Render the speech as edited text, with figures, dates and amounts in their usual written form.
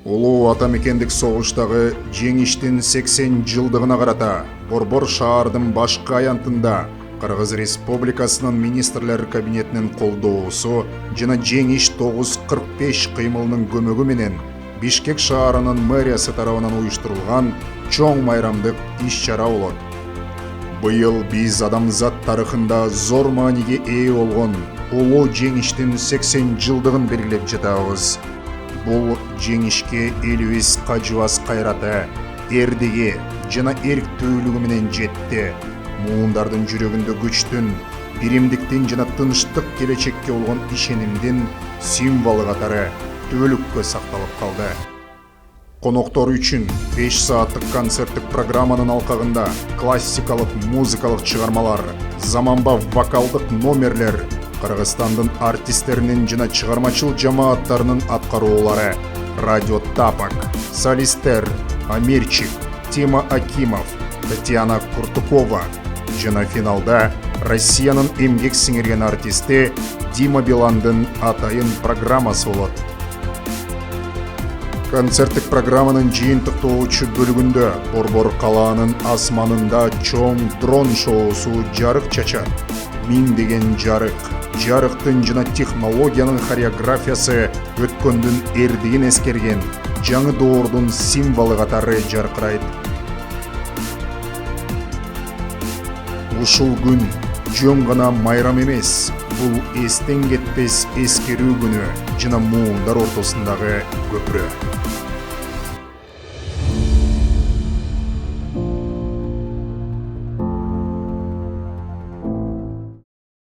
Улуу атамекендик согуштагы жеңиштин 80 жылдыгына карата Борбор шаардын башкы аянтында Кыргыз Республикасынын министрлер кабинетинин колдоосу жана жеңиш 945 кыймылынын көмөгү менен Бишкек шаарынын мэриясы тарабынан уюштурулган чоң майрамдык иш-чара болот. Быйыл биз адамзат тарыхында зор мааниге ээ болгон улуу жеңиштин 80 жылдыгын белгилеп жатабыз. Бул жеңишке элибиз кажыбас кайраты, эрдиги жана эрктүүлүгү менен жетти. Муундардын жүрөгүндө күчтүн, биримдиктин жана тынчтык келечекке болгон ишенимдин символу катары түбөлүккө сакталып калды. Коноктор үчүн 5 сааттык концерттик программанын алкагында классикалык музыкалык чыгармалар, заманбап вокалдык номерлер, Кыргызстандын артисттеринин жана чыгармачыл жамааттарынын аткаруулары, Радио Тапок, солисттер Амирчик, Тима Акимов, Татьяна Куртукова жана финалда Россиянын эмгек сиңирген артисти Дима Биландын атайын программасы болот. Концерттик программанын жыйынтыктоочу бөлүгүндө Борбор калаанын асманында чоң дрон шоусу жарык чачат. Миңдеген жарыктын жана технологиянын хореографиясы өткөндүн эрдигин эскерген жаңы доордун символу катары жаркырайт. Ушул күн жөн гана майрам эмес, бул эстен кетпес эскерүү күнү жана муундар ортосундагы көпүрө.